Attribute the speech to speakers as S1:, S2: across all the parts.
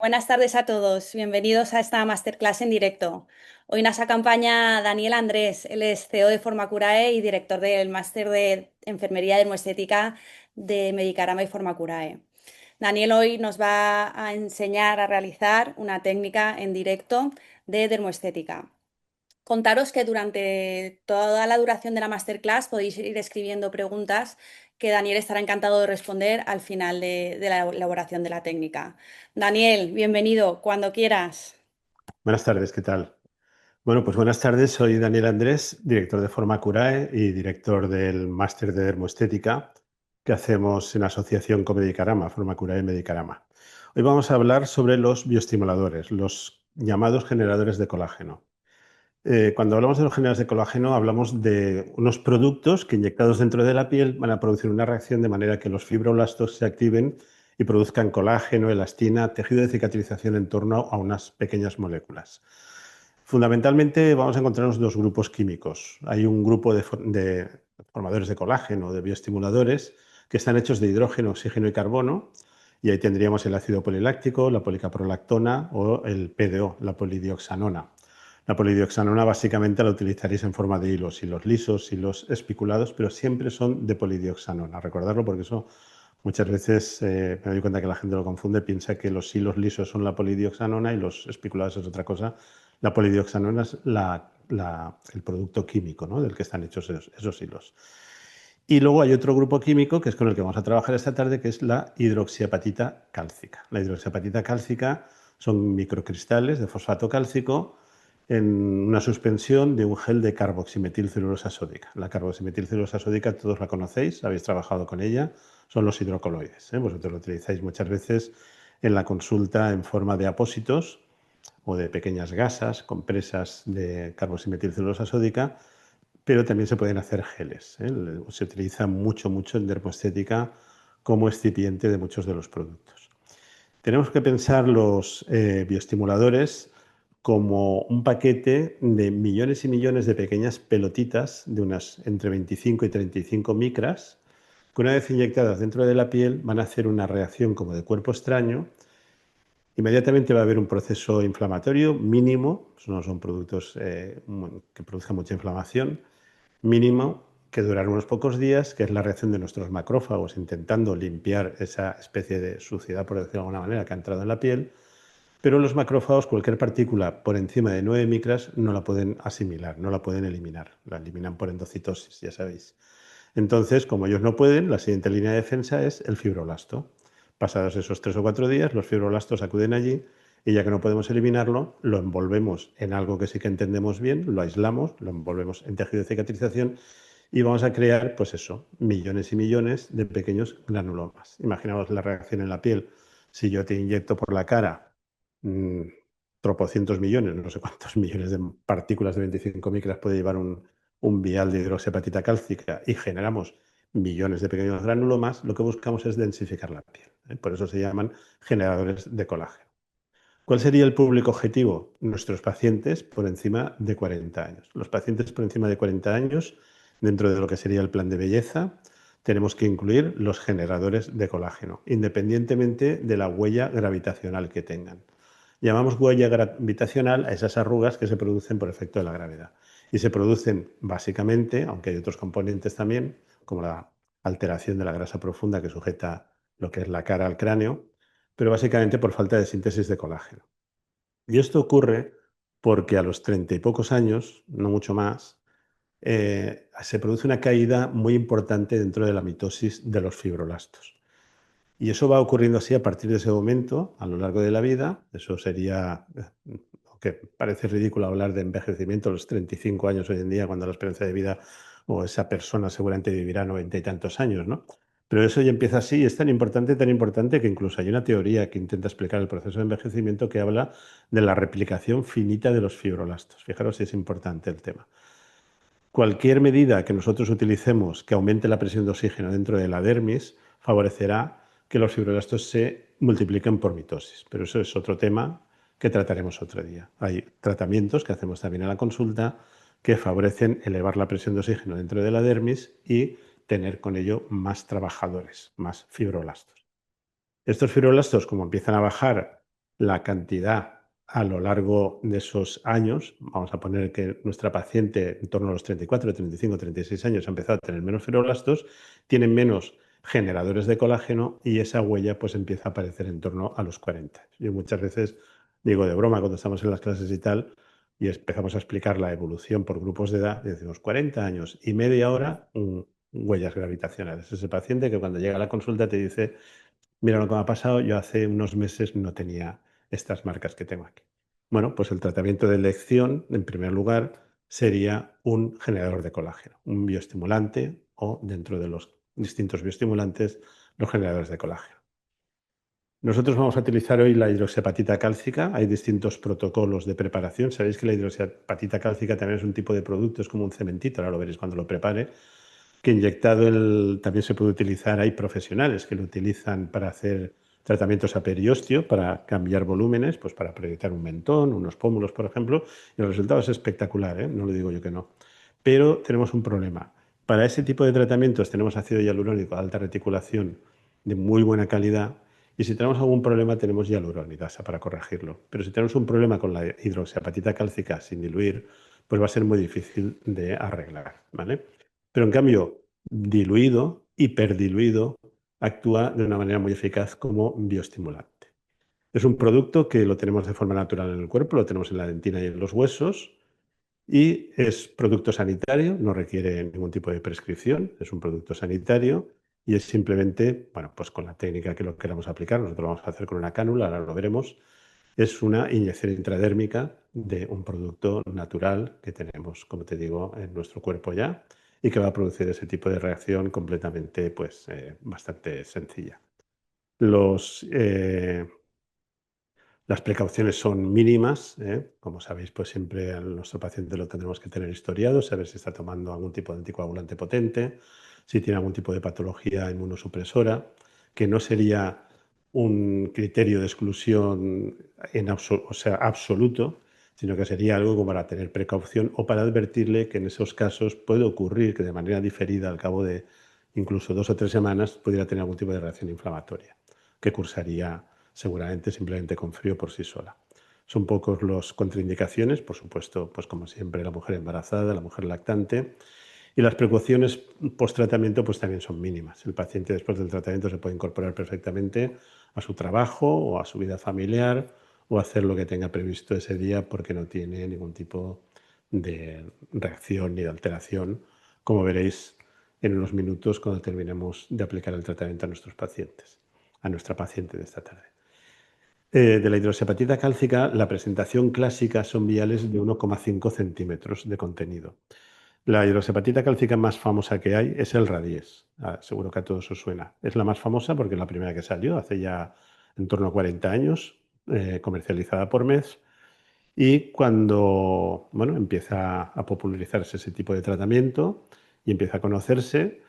S1: Buenas tardes a todos. Bienvenidos a esta masterclass en directo. Hoy nos acompaña Daniel Andrés. Él es CEO de Formacurae y director del máster de Enfermería Dermoestética de Medicarama y Formacurae. Daniel hoy nos va a enseñar a realizar una técnica en directo de dermoestética. Contaros que durante toda la duración de la masterclass podéis ir escribiendo preguntas que Daniel estará encantado de responder al final de la elaboración de la técnica. Daniel, bienvenido, cuando quieras.
S2: Buenas tardes, ¿qué tal? Bueno, pues buenas tardes, soy Daniel Andrés, director de Formacurae y director del máster de dermoestética que hacemos en asociación con Medicarama, Formacurae y Medicarama. Hoy vamos a hablar sobre los bioestimuladores, los llamados generadores de colágeno. Cuando hablamos de los generadores de colágeno, hablamos de unos productos que inyectados dentro de la piel van a producir una reacción de manera que los fibroblastos se activen y produzcan colágeno, elastina, tejido de cicatrización en torno a unas pequeñas moléculas. Fundamentalmente vamos a encontrarnos dos grupos químicos. Hay un grupo de formadores de colágeno, de bioestimuladores, que están hechos de hidrógeno, oxígeno y carbono, y ahí tendríamos el ácido poliláctico, la policaprolactona o el PDO, la polidioxanona. La polidioxanona básicamente la utilizaréis en forma de hilos lisos, hilos espiculados, pero siempre son de polidioxanona. Recordarlo porque eso muchas veces me doy cuenta que la gente lo confunde, piensa que los hilos lisos son la polidioxanona y los espiculados es otra cosa. La polidioxanona es el producto químico, ¿no?, del que están hechos esos hilos. Y luego hay otro grupo químico que es con el que vamos a trabajar esta tarde, que es la hidroxiapatita cálcica. La hidroxiapatita cálcica son microcristales de fosfato cálcico en una suspensión de un gel de carboximetilcelulosa sódica. La carboximetilcelulosa sódica todos la conocéis, habéis trabajado con ella, son los hidrocoloides. Vosotros lo utilizáis muchas veces en la consulta en forma de apósitos o de pequeñas gasas, compresas de carboximetilcelulosa sódica, pero también se pueden hacer geles. Se utiliza mucho en dermoestética como excipiente de muchos de los productos. Tenemos que pensar los bioestimuladores como un paquete de millones y millones de pequeñas pelotitas de unas entre 25 y 35 micras, que una vez inyectadas dentro de la piel van a hacer una reacción como de cuerpo extraño. Inmediatamente va a haber un proceso inflamatorio mínimo, no son productos que produzcan mucha inflamación, mínimo, que durará unos pocos días, que es la reacción de nuestros macrófagos intentando limpiar esa especie de suciedad, por decirlo de alguna manera, que ha entrado en la piel, pero los macrófagos, cualquier partícula por encima de 9 micras, no la pueden asimilar, no la pueden eliminar, la eliminan por endocitosis, ya sabéis. Entonces, como ellos no pueden, la siguiente línea de defensa es el fibroblasto. Pasados esos 3 o 4 días, los fibroblastos acuden allí y ya que no podemos eliminarlo, lo envolvemos en algo que sí que entendemos bien, lo aislamos, lo envolvemos en tejido de cicatrización y vamos a crear, pues eso, millones y millones de pequeños granulomas. Imaginaos la reacción en la piel. Si yo te inyecto por la cara mm, tropocientos millones, no sé cuántos millones de partículas de 25 micras puede llevar un vial de hidroxiapatita cálcica y generamos millones de pequeños granulomas, lo que buscamos es densificar la piel. Por eso se llaman generadores de colágeno. ¿Cuál sería el público objetivo? Nuestros pacientes por encima de 40 años. Los pacientes por encima de 40 años, dentro de lo que sería el plan de belleza, tenemos que incluir los generadores de colágeno, independientemente de la huella gravitacional que tengan. Llamamos huella gravitacional a esas arrugas que se producen por efecto de la gravedad. Y se producen básicamente, aunque hay otros componentes también, como la alteración de la grasa profunda que sujeta lo que es la cara al cráneo, pero básicamente por falta de síntesis de colágeno. Y esto ocurre porque a los 30 y pocos años, no mucho más, se produce una caída muy importante dentro de la mitosis de los fibroblastos. Y eso va ocurriendo así a partir de ese momento, a lo largo de la vida. Eso sería, aunque parece ridículo hablar de envejecimiento a los 35 años hoy en día, cuando la esperanza de vida o esa persona seguramente vivirá 90 y tantos años, ¿no? Pero eso ya empieza así y es tan importante que incluso hay una teoría que intenta explicar el proceso de envejecimiento que habla de la replicación finita de los fibroblastos. Fijaros si es importante el tema. Cualquier medida que nosotros utilicemos que aumente la presión de oxígeno dentro de la dermis favorecerá que los fibroblastos se multipliquen por mitosis. Pero eso es otro tema que trataremos otro día. Hay tratamientos que hacemos también en la consulta que favorecen elevar la presión de oxígeno dentro de la dermis y tener con ello más trabajadores, más fibroblastos. Estos fibroblastos, como empiezan a bajar la cantidad a lo largo de esos años. Vamos a poner que nuestra paciente en torno a los 34, 35, 36 años ha empezado a tener menos fibroblastos, tienen menos generadores de colágeno y esa huella pues empieza a aparecer en torno a los 40. Yo muchas veces digo de broma cuando estamos en las clases y tal, y empezamos a explicar la evolución por grupos de edad, y decimos 40 años y media hora, huellas gravitacionales. Ese paciente que cuando llega a la consulta te dice, mira lo que me ha pasado, yo hace unos meses no tenía estas marcas que tengo aquí. Bueno, pues el tratamiento de elección, en primer lugar, sería un generador de colágeno, un bioestimulante o dentro de los distintos bioestimulantes, los generadores de colágeno. Nosotros vamos a utilizar hoy la hidroxiapatita cálcica. Hay distintos protocolos de preparación. Sabéis que la hidroxiapatita cálcica también es un tipo de producto, es como un cementito, ahora lo veréis cuando lo prepare, que inyectado también se puede utilizar. Hay profesionales que lo utilizan para hacer tratamientos a periostio, para cambiar volúmenes, pues para proyectar un mentón, unos pómulos, por ejemplo, y el resultado es espectacular, ¿eh? No lo digo yo que no. Pero tenemos un problema. Para ese tipo de tratamientos tenemos ácido hialurónico de alta reticulación de muy buena calidad y si tenemos algún problema tenemos hialuronidasa para corregirlo. Pero si tenemos un problema con la hidroxiapatita cálcica sin diluir, pues va a ser muy difícil de arreglar, ¿vale? Pero en cambio, diluido, hiperdiluido, actúa de una manera muy eficaz como bioestimulante. Es un producto que lo tenemos de forma natural en el cuerpo, lo tenemos en la dentina y en los huesos, y es producto sanitario, no requiere ningún tipo de prescripción, es un producto sanitario y es simplemente, bueno, pues con la técnica que lo queramos aplicar, nosotros lo vamos a hacer con una cánula, ahora lo veremos, es una inyección intradérmica de un producto natural que tenemos, como te digo, en nuestro cuerpo ya y que va a producir ese tipo de reacción completamente, pues, bastante sencilla. Los, las precauciones son mínimas, ¿eh? Como sabéis, pues siempre a nuestro paciente lo tendremos que tener historiado, saber si está tomando algún tipo de anticoagulante potente, si tiene algún tipo de patología inmunosupresora, que no sería un criterio de exclusión o sea, absoluto, sino que sería algo como para tener precaución o para advertirle que en esos casos puede ocurrir que de manera diferida, al cabo de incluso 2 o 3 semanas, pudiera tener algún tipo de reacción inflamatoria, que cursaría seguramente simplemente con frío por sí sola. Son pocos los contraindicaciones, por supuesto, pues como siempre, la mujer embarazada, la mujer lactante, y las precauciones post-tratamiento pues también son mínimas. El paciente después del tratamiento se puede incorporar perfectamente a su trabajo o a su vida familiar o hacer lo que tenga previsto ese día porque no tiene ningún tipo de reacción ni de alteración, como veréis en unos minutos cuando terminemos de aplicar el tratamiento a nuestros pacientes, a nuestra paciente de esta tarde. De la hidroxiapatita cálcica, la presentación clásica son viales de 1,5 centímetros de contenido. La hidroxiapatita cálcica más famosa que hay es el Radies. Seguro que a todos os suena. Es la más famosa porque es la primera que salió hace ya en torno a 40 años, comercializada por MEDS. Y cuando bueno, empieza a popularizarse ese tipo de tratamiento y empieza a conocerse,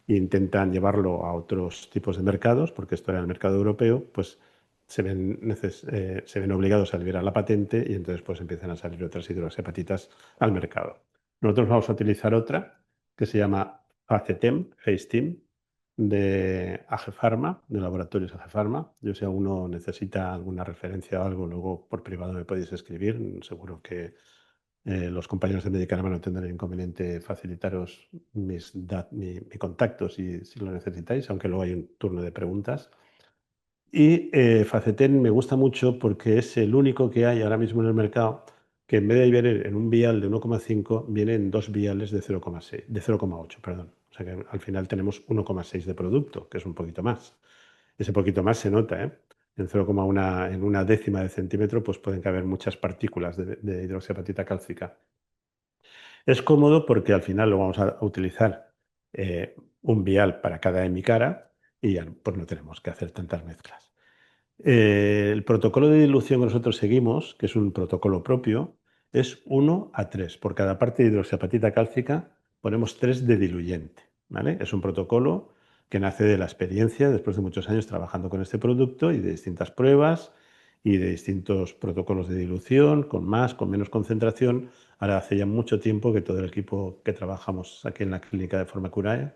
S2: intentan llevarlo a otros tipos de mercados, porque esto era el mercado europeo, pues se ven obligados a liberar la patente y entonces pues empiezan a salir otras hidroxiapatitas al mercado. Nosotros vamos a utilizar otra que se llama FACETEM, de AGEPharma, de Laboratorios AGEPharma. Yo si alguno necesita alguna referencia o algo, luego por privado me podéis escribir. Seguro que los compañeros de Medicarama no tendrán inconveniente facilitaros mi contacto si lo necesitáis, aunque luego hay un turno de preguntas. Y Faceten me gusta mucho porque es el único que hay ahora mismo en el mercado que en vez de venir en un vial de 1,5, viene en dos viales de 0,6, de 0,8, perdón. O sea que al final tenemos 1,6 de producto, que es un poquito más. Ese poquito más se nota, ¿eh? En 0,1, en una décima de centímetro, pues pueden caber muchas partículas de hidroxiapatita cálcica. Es cómodo porque al final lo vamos a utilizar un vial para cada hemicara y ya pues no tenemos que hacer tantas mezclas. El protocolo de dilución que nosotros seguimos, que es un protocolo propio, es 1:3. Por cada parte de hidroxiapatita cálcica ponemos 3 de diluyente, ¿vale? Es un protocolo que nace de la experiencia después de muchos años trabajando con este producto y de distintas pruebas y de distintos protocolos de dilución, con más, con menos concentración. Ahora hace ya mucho tiempo que todo el equipo que trabajamos aquí en la clínica de Formacurae,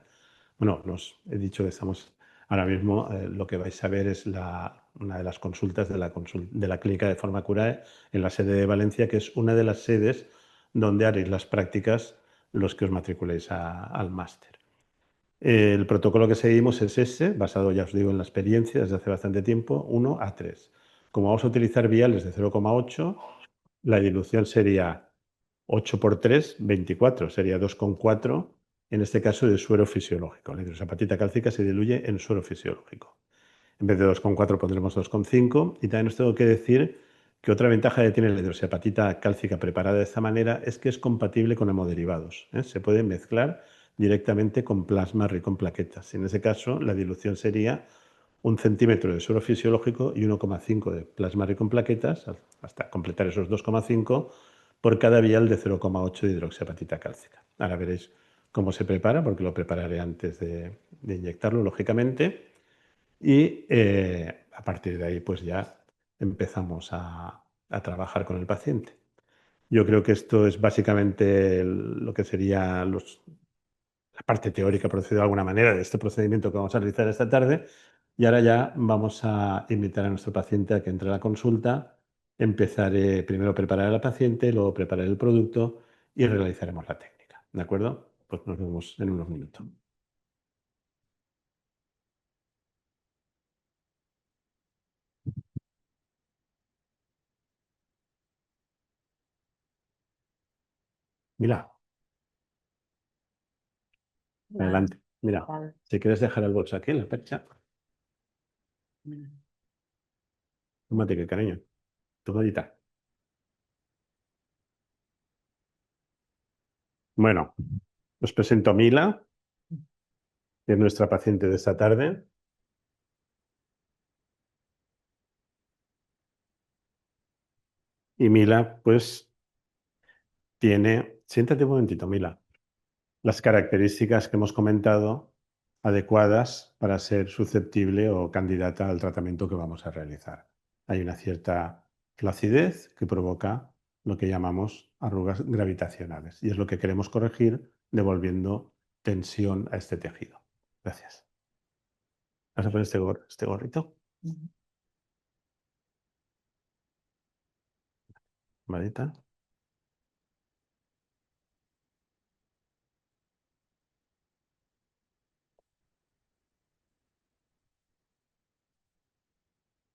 S2: bueno, he dicho que estamos Ahora mismo lo que vais a ver es una de las consultas de la clínica de Formacurae en la sede de Valencia, que es una de las sedes donde haréis las prácticas los que os matriculéis al máster. El protocolo que seguimos es ese, basado, ya os digo, en la experiencia desde hace bastante tiempo, 1:3. Como vamos a utilizar viales de 0,8, la dilución sería 8 por 3, 24, sería 2,4, en este caso de suero fisiológico. La hidroxiapatita cálcica se diluye en suero fisiológico. En vez de 2,4 pondremos 2,5, y también os tengo que decir que otra ventaja que tiene la hidroxiapatita cálcica preparada de esta manera es que es compatible con hemoderivados, ¿eh? Se puede mezclar directamente con plasma rico en plaquetas. En ese caso, la dilución sería 1 centímetro de suero fisiológico y 1,5 de plasma rico en plaquetas, hasta completar esos 2,5, por cada vial de 0,8 de hidroxiapatita cálcica. Ahora veréis cómo se prepara, porque lo prepararé antes de inyectarlo, lógicamente. Y a partir de ahí, pues ya empezamos a trabajar con el paciente. Yo creo que esto es básicamente lo que sería la parte teórica, por decirlo de alguna manera, de este procedimiento que vamos a realizar esta tarde. Y ahora ya vamos a invitar a nuestro paciente a que entre a la consulta. Empezaré primero a preparar al paciente, luego preparar el producto y realizaremos la técnica. ¿De acuerdo? Pues nos vemos en unos minutos. Mira, adelante. Mira, si quieres dejar el bolso aquí en la percha, tómate que cariño, tomadita. Bueno, os presento a Mila, que es nuestra paciente de esta tarde. Y Mila, pues, siéntate un momentito, Mila, las características que hemos comentado adecuadas para ser susceptible o candidata al tratamiento que vamos a realizar. Hay una cierta flacidez que provoca lo que llamamos arrugas gravitacionales y es lo que queremos corregir devolviendo tensión a este tejido. Gracias. ¿Vas a poner este gorrito? ¿Maleta?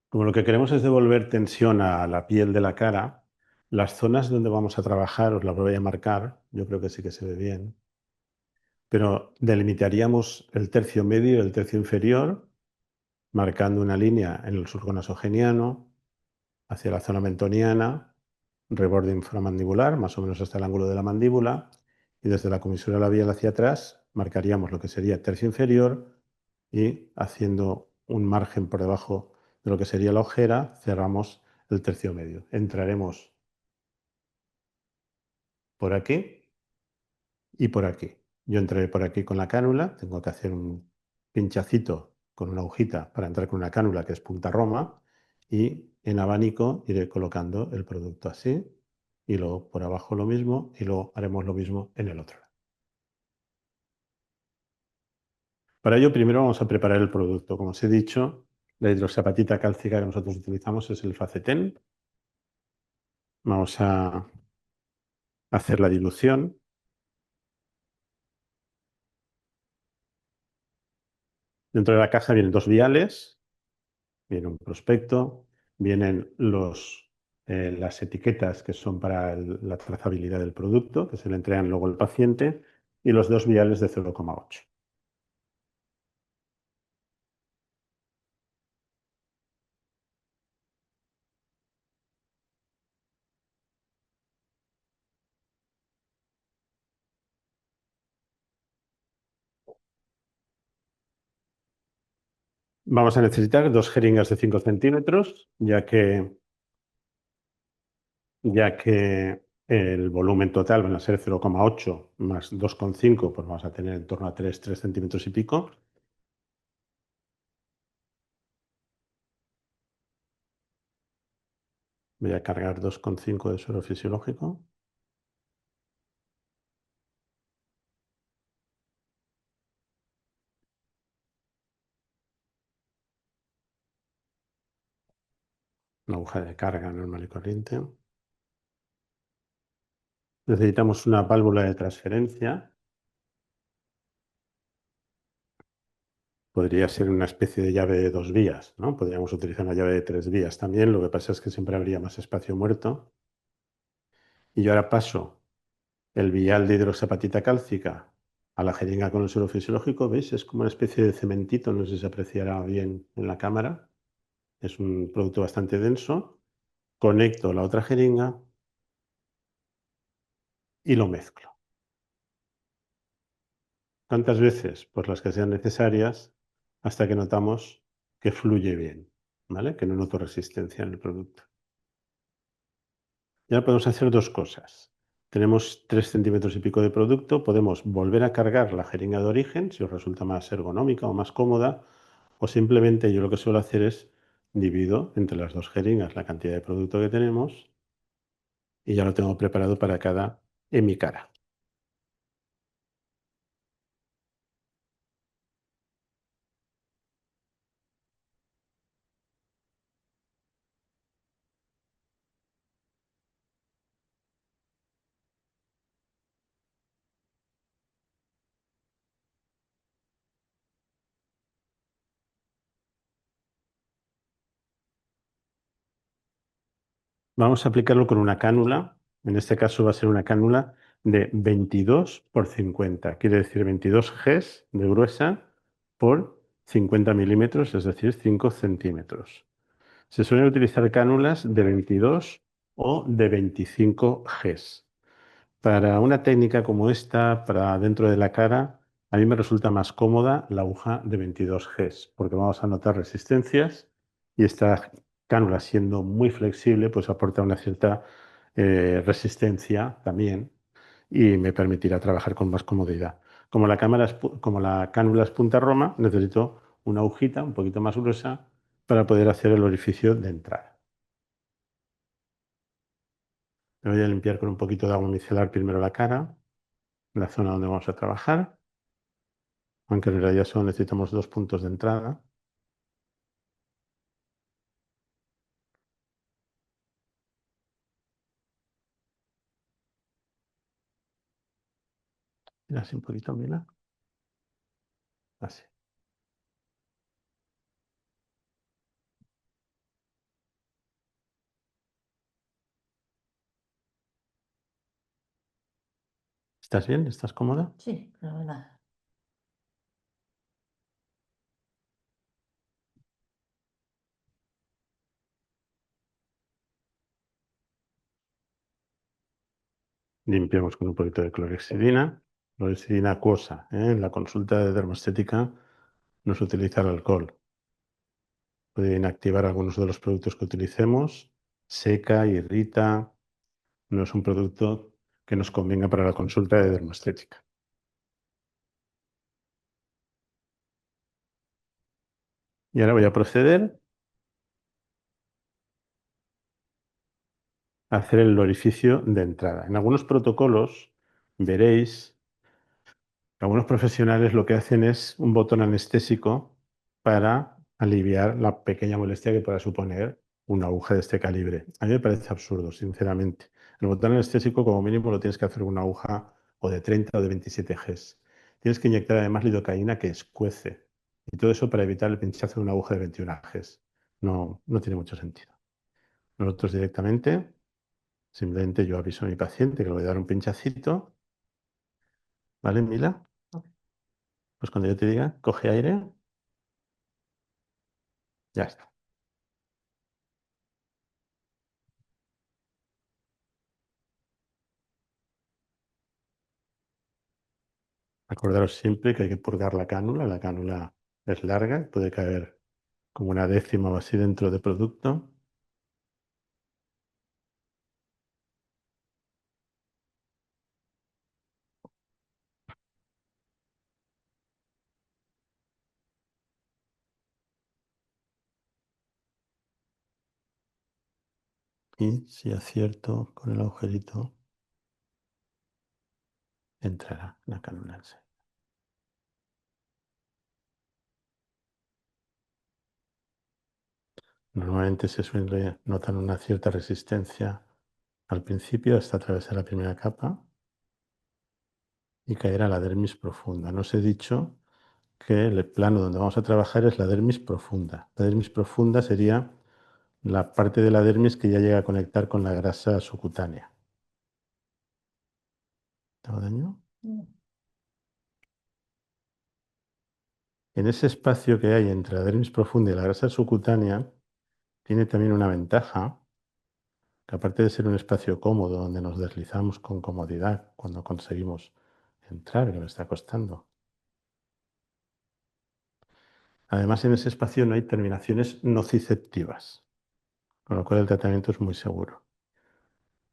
S2: Como lo que queremos es devolver tensión a la piel de la cara, las zonas donde vamos a trabajar, os las voy a marcar, yo creo que sí que se ve bien, pero delimitaríamos el tercio medio y el tercio inferior, marcando una línea en el surco nasogeniano, hacia la zona mentoniana, reborde inframandibular, más o menos hasta el ángulo de la mandíbula, y desde la comisura labial hacia atrás marcaríamos lo que sería tercio inferior y haciendo un margen por debajo de lo que sería la ojera, cerramos el tercio medio. Entraremos por aquí y por aquí. Yo entraré por aquí con la cánula, tengo que hacer un pinchacito con una agujita para entrar con una cánula que es punta roma y en abanico iré colocando el producto así y luego por abajo lo mismo y luego haremos lo mismo en el otro lado. Para ello primero vamos a preparar el producto. Como os he dicho, la hidroxiapatita cálcica que nosotros utilizamos es el Faceten. Vamos a hacer la dilución. Dentro de la caja vienen 2 viales, viene un prospecto, vienen las etiquetas que son para la trazabilidad del producto, que se le entregan luego al paciente, y los 2 viales de 0,8. Vamos a necesitar 2 jeringas de 5 centímetros, ya que el volumen total van a ser 0,8 más 2,5, pues vamos a tener en torno a 3 centímetros y pico. Voy a cargar 2,5 de suero fisiológico. aguja de carga normal y corriente. Necesitamos una válvula de transferencia. Podría ser una especie de llave de 2 vías, ¿no? Podríamos utilizar una llave de 3 vías también. Lo que pasa es que siempre habría más espacio muerto. Y yo ahora paso el vial de hidroxapatita cálcica a la jeringa con el suelo fisiológico. ¿Veis? Es como una especie de cementito. No sé si se apreciará bien en la cámara. Es un producto bastante denso. Conecto la otra jeringa y lo mezclo. ¿Cuántas veces? Pues las que sean necesarias hasta que notamos que fluye bien, ¿vale? Que no noto resistencia en el producto. Y ahora podemos hacer dos cosas. Tenemos 3 centímetros y pico de producto, podemos volver a cargar la jeringa de origen, si os resulta más ergonómica o más cómoda, o simplemente yo lo que suelo hacer es divido entre las dos jeringas la cantidad de producto que tenemos y ya lo tengo preparado para cada en mi cara. Vamos a aplicarlo con una cánula. En este caso va a ser una cánula de 22 por 50. Quiere decir 22 Gs de gruesa por 50 milímetros, es decir, 5 centímetros. Se suelen utilizar cánulas de 22 o de 25 Gs. Para una técnica como esta, para dentro de la cara, a mí me resulta más cómoda la aguja de 22 Gs, porque vamos a notar resistencias y esta cánula, siendo muy flexible, pues aporta una cierta resistencia también y me permitirá trabajar con más comodidad. Como la cánula es punta roma, necesito una agujita un poquito más gruesa para poder hacer el orificio de entrada. Me voy a limpiar con un poquito de agua micelar primero la cara, la zona donde vamos a trabajar, aunque en realidad solo necesitamos 2 puntos de entrada. Mira, así un poquito, mira. Así. ¿Estás bien? ¿Estás cómoda?
S3: Sí, la verdad.
S2: Limpiamos con un poquito de clorexidina. Clorexidina acuosa, ¿eh? En la consulta de dermostética no se utiliza el alcohol. Puede inactivar algunos de los productos que utilicemos. Seca, irrita. No es un producto que nos convenga para la consulta de dermostética. Y ahora voy a proceder a hacer el orificio de entrada. En algunos protocolos veréis que algunos profesionales lo que hacen es un botón anestésico para aliviar la pequeña molestia que pueda suponer una aguja de este calibre. A mí me parece absurdo, sinceramente. El botón anestésico, como mínimo, lo tienes que hacer con una aguja o de 30 o de 27 Gs. Tienes que inyectar además lidocaína que escuece. Y todo eso para evitar el pinchazo de una aguja de 21 Gs. No, no tiene mucho sentido. Nosotros directamente, simplemente yo aviso a mi paciente que le voy a dar un pinchacito. ¿Vale, Mila? Pues cuando yo te diga, coge aire, ya está. Acordaros siempre que hay que purgar la cánula. La cánula es larga, puede caer como una décima o así dentro de producto. Y si acierto con el agujerito, entrará la cánula. Normalmente se suele notar una cierta resistencia al principio hasta atravesar la primera capa y caer a la dermis profunda. No os he dicho que el plano donde vamos a trabajar es la dermis profunda. La dermis profunda sería la parte de la dermis que ya llega a conectar con la grasa subcutánea. ¿Te hago daño? En ese espacio que hay entre la dermis profunda y la grasa subcutánea, tiene también una ventaja, que aparte de ser un espacio cómodo donde nos deslizamos con comodidad cuando conseguimos entrar, que me está costando. Además, en ese espacio no hay terminaciones nociceptivas, con lo cual el tratamiento es muy seguro.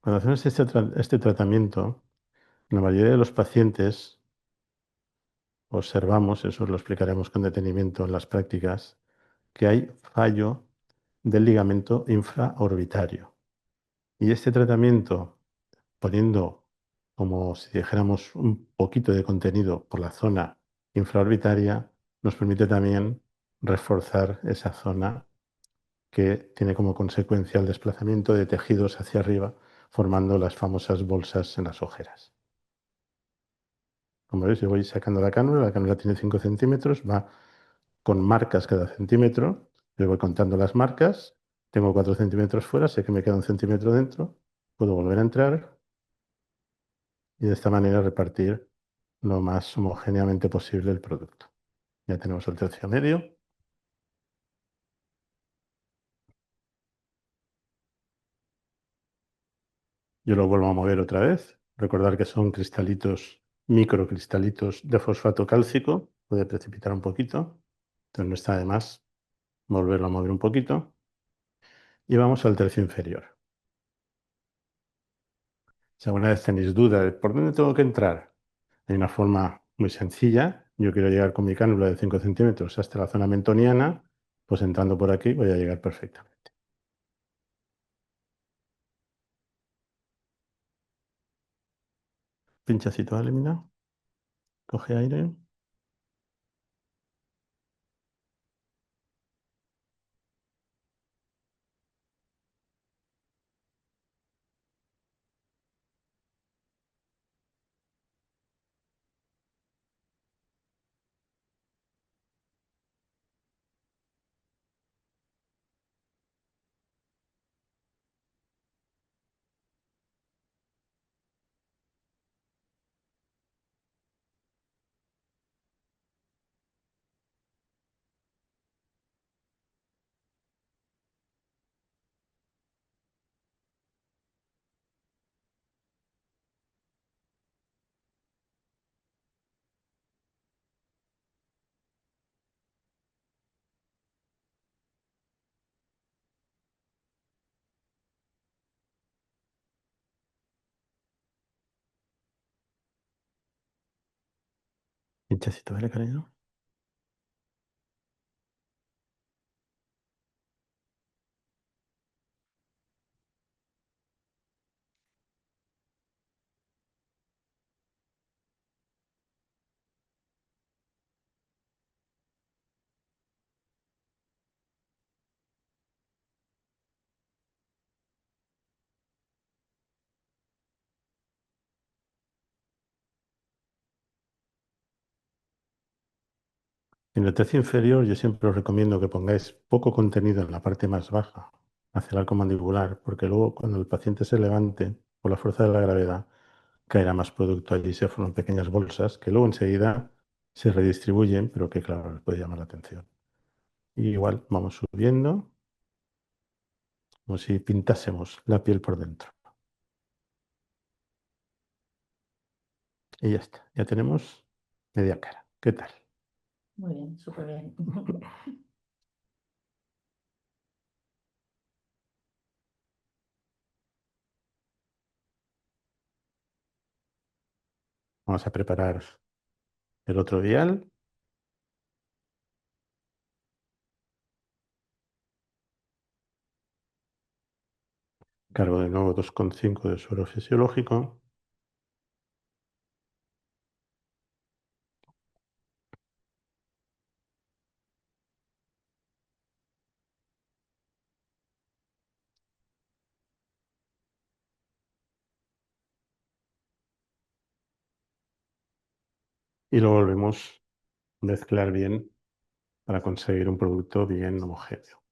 S2: Cuando hacemos este tratamiento, la mayoría de los pacientes observamos, eso lo explicaremos con detenimiento en las prácticas, que hay fallo del ligamento infraorbitario. Y este tratamiento, poniendo como si dijéramos un poquito de contenido por la zona infraorbitaria, nos permite también reforzar esa zona que tiene como consecuencia el desplazamiento de tejidos hacia arriba, formando las famosas bolsas en las ojeras. Como veis, yo voy sacando la cánula tiene 5 centímetros, va con marcas cada centímetro, yo voy contando las marcas, tengo 4 centímetros fuera, sé que me queda un centímetro dentro, puedo volver a entrar y de esta manera repartir lo más homogéneamente posible el producto. Ya tenemos el tercio medio. Yo lo vuelvo a mover otra vez. Recordar que son cristalitos, microcristalitos de fosfato cálcico. Puede precipitar un poquito. Entonces no está de más volverlo a mover un poquito. Y vamos al tercio inferior. Si alguna vez tenéis duda de por dónde tengo que entrar, hay una forma muy sencilla. Yo quiero llegar con mi cánula de 5 centímetros hasta la zona mentoniana, pues entrando por aquí voy a llegar perfectamente. Pinchacito de lámina, coge aire. Pinchacito, ¿vale, cariño? En el tercio inferior yo siempre os recomiendo que pongáis poco contenido en la parte más baja, hacia el arco mandibular, porque luego cuando el paciente se levante por la fuerza de la gravedad, caerá más producto allí y se forman pequeñas bolsas que luego enseguida se redistribuyen, pero que claro, les puede llamar la atención. Y igual vamos subiendo, como si pintásemos la piel por dentro. Y ya está, ya tenemos media cara. ¿Qué tal?
S3: Muy bien, súper bien.
S2: Vamos a preparar el otro vial. Cargo de nuevo 2,5 de suero fisiológico. y lo volvemos a mezclar bien para conseguir un producto bien homogéneo.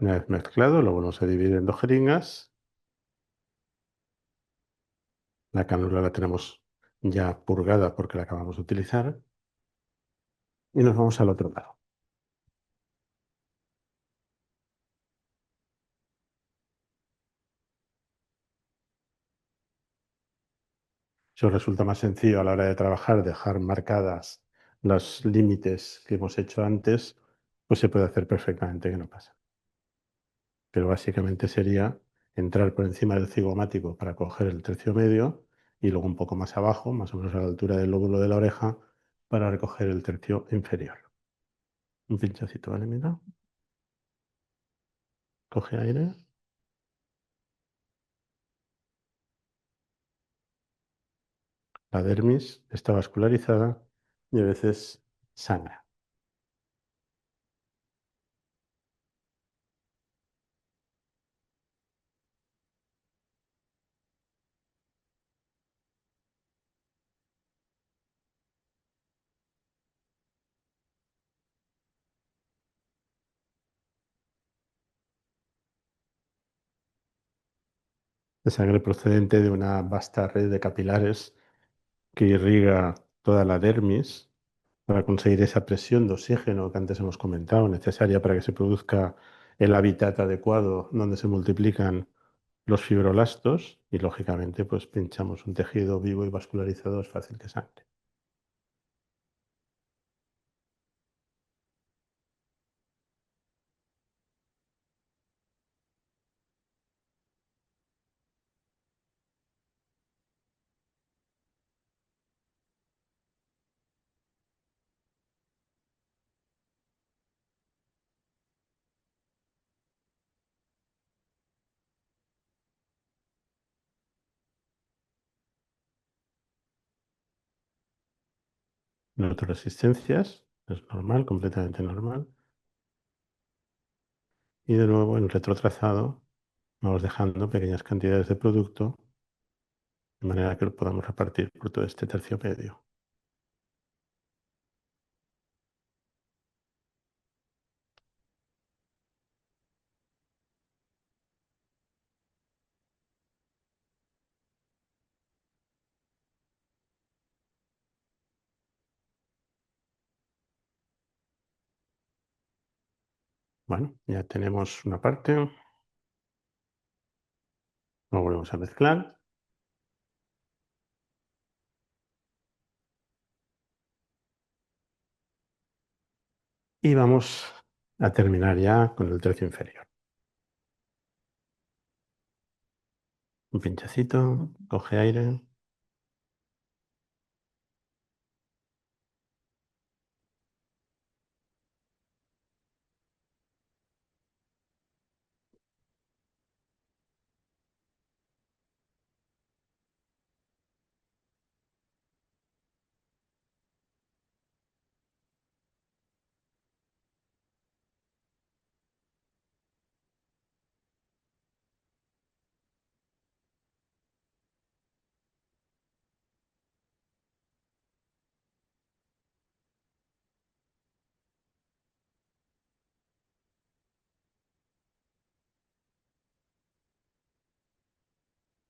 S2: Una vez mezclado, lo volvemos a dividir en 2 jeringas. La cánula la tenemos ya purgada porque la acabamos de utilizar. Y nos vamos al otro lado. Si os resulta más sencillo a la hora de trabajar dejar marcadas los límites que hemos hecho antes, pues se puede hacer perfectamente, que no pasa. Pero básicamente sería entrar por encima del cigomático para coger el tercio medio y luego un poco más abajo, más o menos a la altura del lóbulo de la oreja, para recoger el tercio inferior. Un pinchacito, ¿vale? Mira. Coge aire. La dermis está vascularizada y a veces sangra. La sangre procedente de una vasta red de capilares que irriga toda la dermis para conseguir esa presión de oxígeno que antes hemos comentado, necesaria para que se produzca el hábitat adecuado donde se multiplican los fibroblastos y, lógicamente, pues pinchamos un tejido vivo y vascularizado, es fácil que sangre. Noto resistencias, es normal, completamente normal. Y de nuevo, en retrotrazado, vamos dejando pequeñas cantidades de producto de manera que lo podamos repartir por todo este tercio medio. Bueno, ya tenemos una parte, lo volvemos a mezclar y vamos a terminar ya con el tercio inferior. Un pinchacito, coge aire.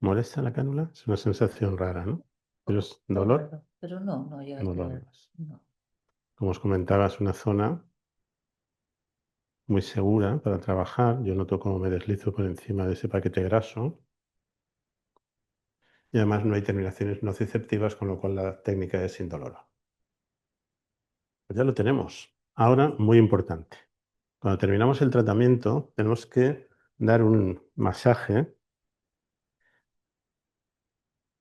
S2: ¿Molesta la cánula? Es una sensación rara, ¿no? Pero es dolor,
S3: Raro, pero no, no llega a
S2: dolor
S3: ser.
S2: no es.
S3: No.
S2: Como os comentaba, es una zona muy segura para trabajar. Yo noto cómo me deslizo por encima de ese paquete graso y además no hay terminaciones nociceptivas, con lo cual la técnica es indolora. Pues ya lo tenemos. Ahora, muy importante. Cuando terminamos el tratamiento, tenemos que dar un masaje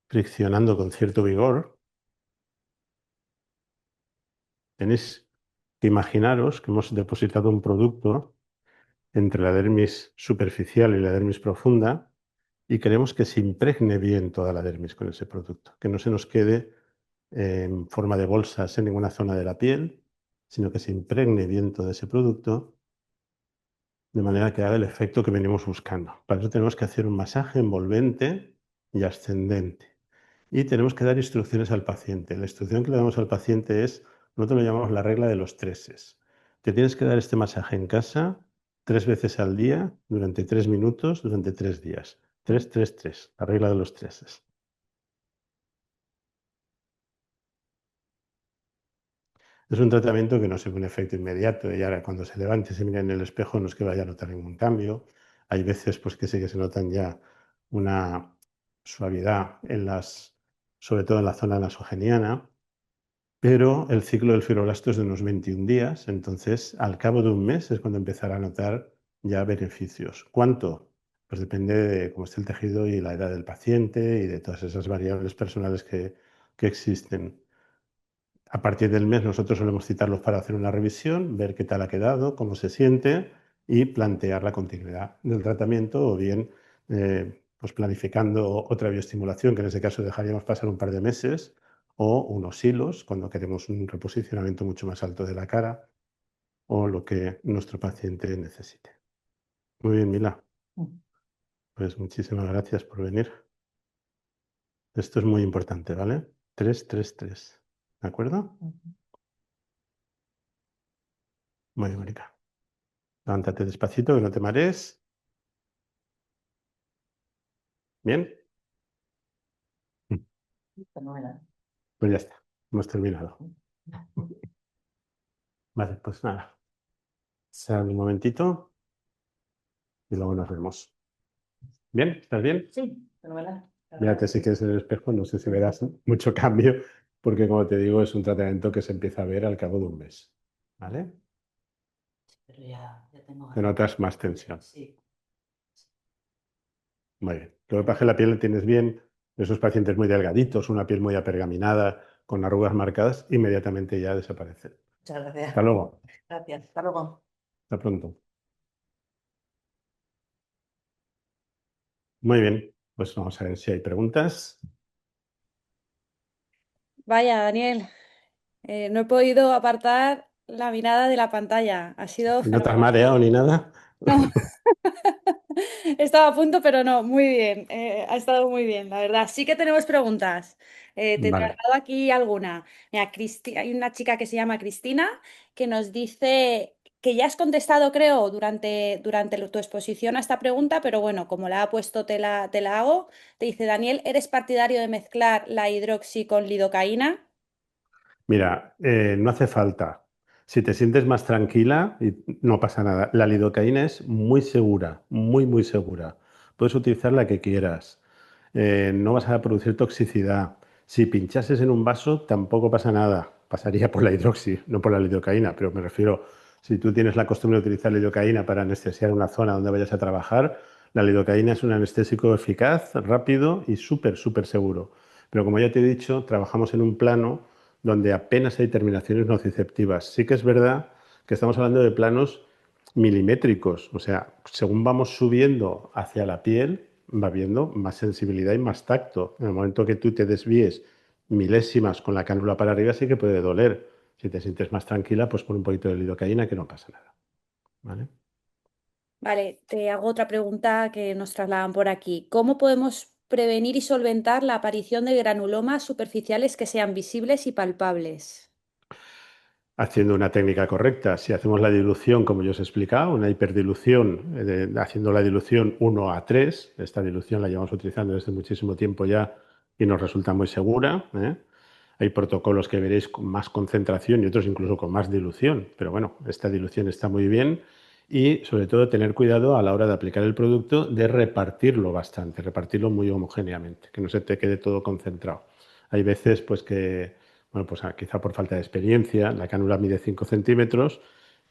S2: friccionando con cierto vigor. Tenéis que imaginaros que hemos depositado un producto entre la dermis superficial y la dermis profunda y queremos que se impregne bien toda la dermis con ese producto, que no se nos quede en forma de bolsas en ninguna zona de la piel sino que se impregne bien todo ese producto de manera que haga el efecto que venimos buscando. Para eso tenemos que hacer un masaje envolvente y ascendente. Y tenemos que dar instrucciones al paciente. La instrucción que le damos al paciente es, nosotros lo llamamos la regla de los treses. Te tienes que dar este masaje en casa 3 veces al día, durante 3 minutos, durante 3 días. 3, 3, 3, la regla de los treses. Es un tratamiento que no se ve un efecto inmediato y ahora cuando se levante y se mira en el espejo no es que vaya a notar ningún cambio. Hay veces pues que sí que se notan ya una suavidad sobre todo en la zona nasogeniana, pero el ciclo del fibroblasto es de unos 21 días, entonces al cabo de un mes es cuando empezará a notar ya beneficios. ¿Cuánto? Pues depende de cómo esté el tejido y la edad del paciente y de todas esas variables personales que existen. A partir del mes nosotros solemos citarlos para hacer una revisión, ver qué tal ha quedado, cómo se siente y plantear la continuidad del tratamiento o bien pues planificando otra bioestimulación, que en ese caso dejaríamos pasar un par de meses, o unos hilos cuando queremos un reposicionamiento mucho más alto de la cara o lo que nuestro paciente necesite. Muy bien, Mila, pues muchísimas gracias por venir. Esto es muy importante, ¿vale? 3, 3, 3. ¿De acuerdo? Muy bien, Mónica. Levántate despacito, que no te marees. Bien,
S3: Fenomenal.
S2: pues ya está. Hemos terminado. Vale, pues nada. Sal un momentito y luego nos vemos. ¿Bien? ¿Estás bien?
S3: Sí, fenomenal. La verdad
S2: Mírate
S3: que
S2: si
S3: sí.
S2: quieres en el espejo, no sé si verás mucho cambio, porque como te digo, es un tratamiento que se empieza a ver al cabo de un mes. ¿Vale?
S3: Pero ya tengo
S2: Te
S3: ganas.
S2: notas más tensión.
S3: Sí.
S2: Muy bien. Lo que pasa es que la piel la tienes bien, esos pacientes muy delgaditos, una piel muy apergaminada, con arrugas marcadas, inmediatamente ya desaparece.
S3: Muchas gracias.
S2: Hasta luego.
S3: Gracias. Hasta luego.
S2: Hasta pronto. Muy bien. Pues vamos a ver si hay preguntas.
S1: Vaya, Daniel, no he podido apartar la mirada de la pantalla. Ha sido
S2: ¿Y no te has
S1: fenomenal.
S2: mareado ni nada?
S1: No, estaba a punto, pero no, muy bien. Ha estado muy bien, la verdad. Sí que tenemos preguntas. Te
S2: Vale.
S1: traslado aquí alguna. Mira, hay una chica que se llama Cristina que nos dice que ya has contestado, creo, durante tu exposición a esta pregunta, pero bueno, como la ha puesto, te la hago. Te dice, Daniel, ¿eres partidario de mezclar la hidroxi con lidocaína?
S2: Mira, no hace falta. Si te sientes más tranquila, no pasa nada. La lidocaína es muy segura, muy, muy segura. Puedes utilizar la que quieras. No vas a producir toxicidad. Si pinchases en un vaso, tampoco pasa nada. Pasaría por la hidroxi, no por la lidocaína, pero me refiero, si tú tienes la costumbre de utilizar lidocaína para anestesiar una zona donde vayas a trabajar, la lidocaína es un anestésico eficaz, rápido y súper, súper seguro. Pero como ya te he dicho, trabajamos en un plano donde apenas hay terminaciones nociceptivas. Sí que es verdad que estamos hablando de planos milimétricos, o sea, según vamos subiendo hacia la piel, va habiendo más sensibilidad y más tacto. En el momento que tú te desvíes milésimas con la cánula para arriba, sí que puede doler. Si te sientes más tranquila, pues pon un poquito de lidocaína que no pasa nada. ¿Vale?
S1: Vale, te hago otra pregunta que nos trasladan por aquí. ¿Cómo podemos prevenir y solventar la aparición de granulomas superficiales que sean visibles y palpables?
S2: Haciendo una técnica correcta. Si hacemos la dilución, como yo os he explicado, una hiperdilución, haciendo la dilución 1 a 3, esta dilución la llevamos utilizando desde muchísimo tiempo ya y nos resulta muy segura. Hay protocolos que veréis con más concentración y otros incluso con más dilución, pero bueno, esta dilución está muy bien y sobre todo tener cuidado a la hora de aplicar el producto de repartirlo bastante, repartirlo muy homogéneamente, que no se te quede todo concentrado. Hay veces pues que bueno, pues quizá por falta de experiencia, la cánula mide 5 centímetros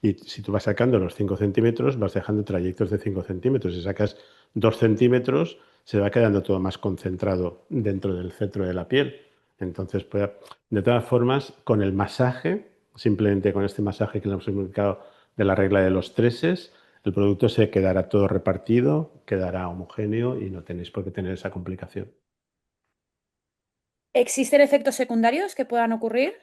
S2: y si tú vas sacando los 5 centímetros, vas dejando trayectos de 5 centímetros. Si sacas 2 centímetros, se va quedando todo más concentrado dentro del centro de la piel. Entonces, pues, de todas formas, con el masaje, simplemente con este masaje que le hemos explicado de la regla de los treses, el producto se quedará todo repartido, quedará homogéneo y no tenéis por qué tener esa complicación.
S1: ¿Existen efectos secundarios que puedan ocurrir?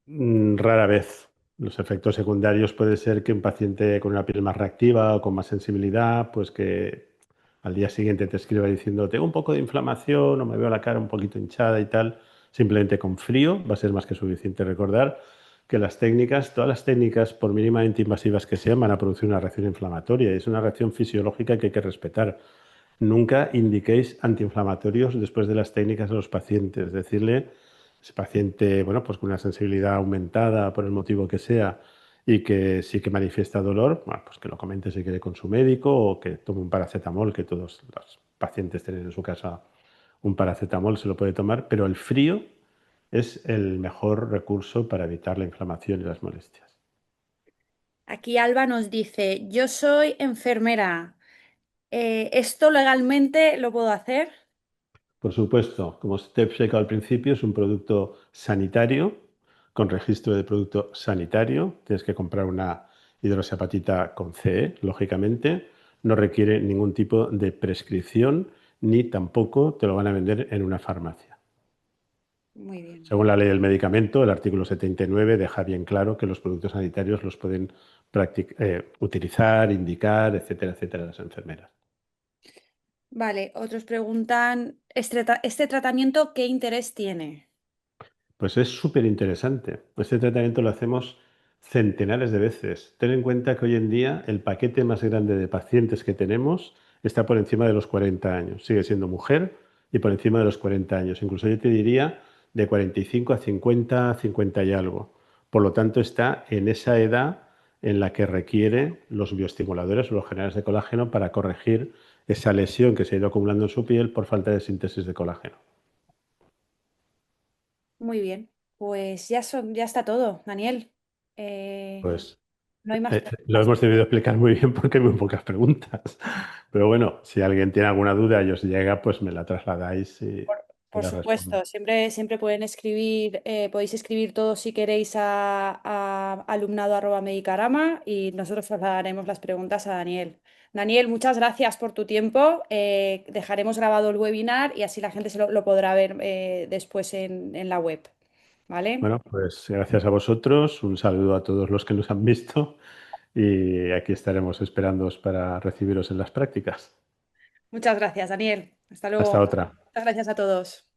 S2: Rara vez. Los efectos secundarios puede ser que un paciente con una piel más reactiva o con más sensibilidad, pues que al día siguiente te escriba diciendo, tengo un poco de inflamación o me veo la cara un poquito hinchada y tal. Simplemente con frío va a ser más que suficiente. Recordar que las técnicas, todas las técnicas, por mínimamente invasivas que sean, van a producir una reacción inflamatoria. Es una reacción fisiológica que hay que respetar. Nunca indiquéis antiinflamatorios después de las técnicas a los pacientes. Decirle, ese paciente, bueno, pues con una sensibilidad aumentada por el motivo que sea y que sí que manifiesta dolor, bueno, pues que lo comente si quiere con su médico o que tome un paracetamol, que todos los pacientes tienen en su casa un paracetamol, se lo puede tomar, pero el frío es el mejor recurso para evitar la inflamación y las molestias.
S1: Aquí Alba nos dice, yo soy enfermera. ¿Esto legalmente lo puedo hacer?
S2: Por supuesto, como te he explicado al principio, es un producto sanitario, con registro de producto sanitario. Tienes que comprar una hidroxiapatita con CE, lógicamente. No requiere ningún tipo de prescripción, ni tampoco te lo van a vender en una farmacia.
S1: Muy bien.
S2: Según la ley del medicamento, el artículo 79 deja bien claro que los productos sanitarios los pueden utilizar, indicar, etcétera, etcétera, las enfermeras.
S1: Vale, otros preguntan, ¿este tratamiento qué interés tiene?
S2: Pues es súper interesante. Este tratamiento lo hacemos centenares de veces. Ten en cuenta que hoy en día el paquete más grande de pacientes que tenemos está por encima de los 40 años. Sigue siendo mujer y por encima de los 40 años. Incluso yo te diría de 45 a 50, 50 y algo. Por lo tanto, está en esa edad en la que requiere los bioestimuladores o los generadores de colágeno para corregir esa lesión que se ha ido acumulando en su piel por falta de síntesis de colágeno.
S1: Muy bien, pues ya está todo, Daniel. Eh,
S2: Pues
S1: no hay más
S2: Lo
S1: preguntas.
S2: hemos debido explicar muy bien porque hay muy pocas preguntas. Pero bueno, si alguien tiene alguna duda y os llega, pues me la trasladáis y
S1: Por
S2: la respondo.
S1: supuesto, siempre pueden escribir, podéis escribir todo si queréis a alumnado@medicarama y nosotros trasladaremos las preguntas a Daniel. Daniel, muchas gracias por tu tiempo. Dejaremos grabado el webinar y así la gente lo podrá ver después en la web. ¿Vale?
S2: Bueno, pues gracias a vosotros, un saludo a todos los que nos han visto y aquí estaremos esperándoos para recibiros en las prácticas.
S1: Muchas gracias, Daniel. Hasta
S2: Hasta
S1: luego.
S2: otra.
S1: Muchas gracias a todos.